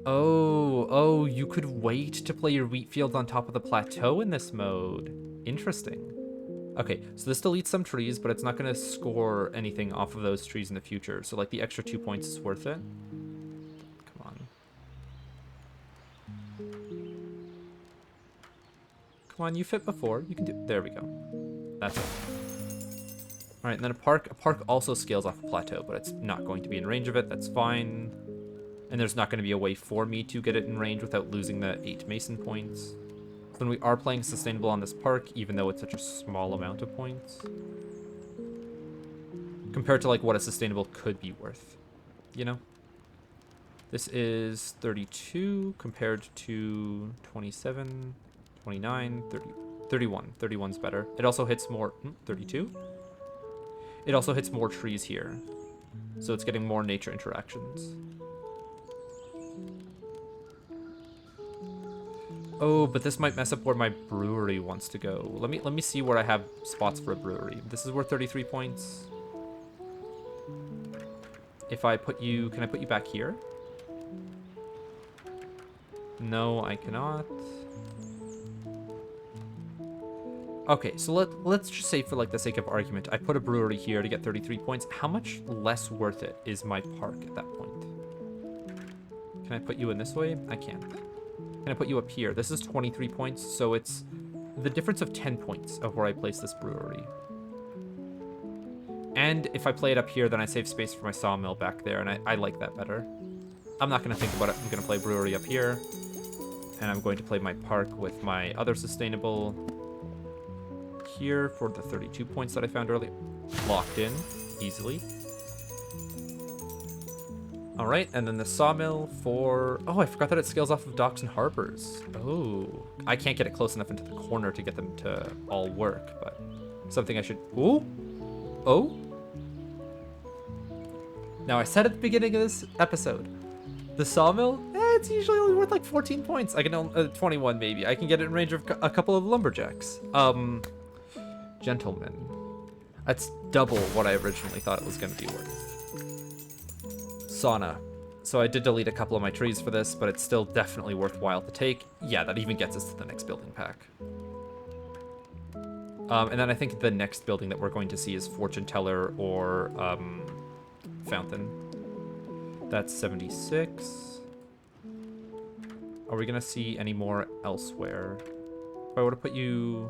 Oh, you could wait to play your wheat field on top of the plateau in this mode. Interesting. Okay, so this deletes some trees, but it's not going to score anything off of those trees in the future. So, like, the extra 2 points is worth it. Come on. Come on, you fit before. You can do... There we go. That's it. All right, and then a park also scales off a plateau, but it's not going to be in range of it. That's fine. And there's not going to be a way for me to get it in range without losing the 8 mason points. Then we are playing sustainable on this park, even though it's such a small amount of points. Compared to like what a sustainable could be worth, you know? This is 32 compared to 27, 29, 30, 31. 31's better. It also hits more, 32? It also hits more trees here. So it's getting more nature interactions. Oh, but this might mess up where my brewery wants to go. Let me see where I have spots for a brewery. This is worth 33 points. If I put you, can I put you back here? No, I cannot. Okay, so let's just say for like the sake of argument, I put a brewery here to get 33 points. How much less worth it is my park at that point? Can I put you in this way? I can't. Can I put you up here? This is 23 points, so it's the difference of 10 points of where I place this brewery. And if I play it up here, then I save space for my sawmill back there, and I like that better. I'm not going to think about it. I'm going to play brewery up here, and I'm going to play my park with my other sustainable here for the 32 points that I found earlier. Locked in easily. All right, and then the sawmill for... Oh, I forgot that it scales off of docks and harbors. Oh, I can't get it close enough into the corner to get them to all work, but something I should... Ooh. Oh. Now, I said at the beginning of this episode, the sawmill, it's usually only worth like 14 points. I can only... 21, maybe. I can get it in range of a couple of lumberjacks. Gentlemen. That's double what I originally thought it was going to be worth. Sauna. So I did delete a couple of my trees for this, but it's still definitely worthwhile to take. Yeah, that even gets us to the next building pack. And then I think the next building that we're going to see is Fortune Teller or Fountain. That's 76. Are we going to see any more elsewhere? If I were to put you...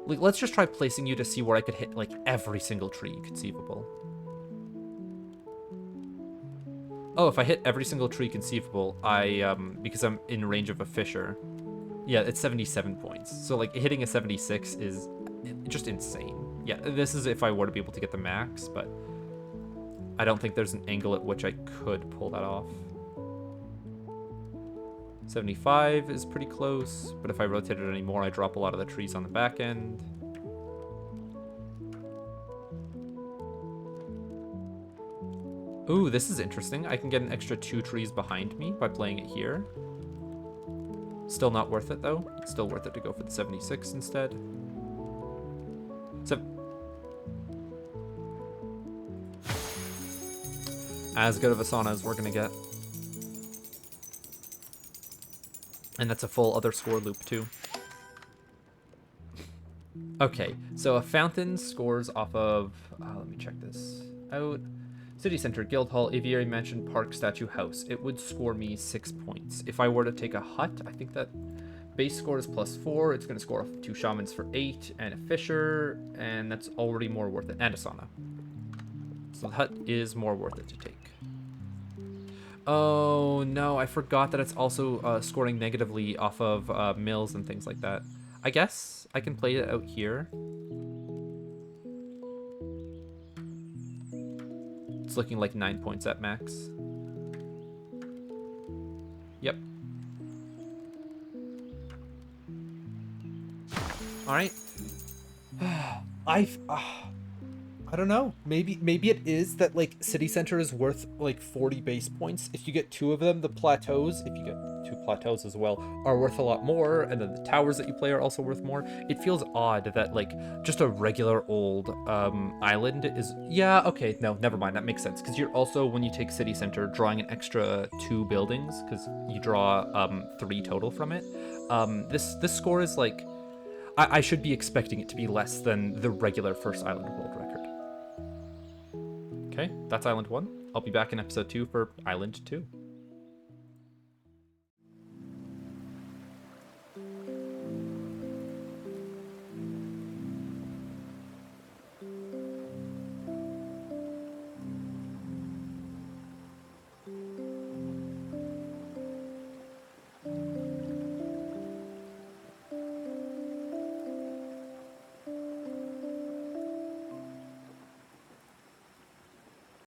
Like, let's just try placing you to see where I could hit, like, every single tree conceivable. Oh, if I hit every single tree conceivable, because I'm in range of a fisher. Yeah, it's 77 points. So, like, hitting a 76 is just insane. Yeah, this is if I were to be able to get the max, but I don't think there's an angle at which I could pull that off. 75 is pretty close, but if I rotate it anymore, I drop a lot of the trees on the back end. Ooh, this is interesting. I can get an extra 2 trees behind me by playing it here. Still not worth it, though. It's still worth it to go for the 76 instead. As good of a sauna as we're going to get. And that's a full other score loop, too. Okay, so a fountain scores off of... let me check this out. City Center, Guildhall, Aviary Mansion, Park, Statue, House. It would score me 6 points. If I were to take a hut, I think that base score is +4. It's going to score 2 shamans for 8 and a fisher, and that's already more worth it. And a sauna. So the hut is more worth it to take. Oh, no, I forgot that it's also scoring negatively off of mills and things like that. I guess I can play it out here. It's looking like 9 points at max. Yep. All right. I don't know. Maybe it is that like City Center is worth like 40 base points. If you get 2 of them, the plateaus, if you get 2 plateaus as well, are worth a lot more, and then the towers that you play are also worth more. It feels odd that like just a regular old island is... Yeah, okay, no, never mind. That makes sense, because you're also, when you take City Center, drawing an extra 2 buildings, because you draw 3 total from it. This score is like... I should be expecting it to be less than the regular first island world record. Okay, that's Island 1. I'll be back in episode 2 for Island 2.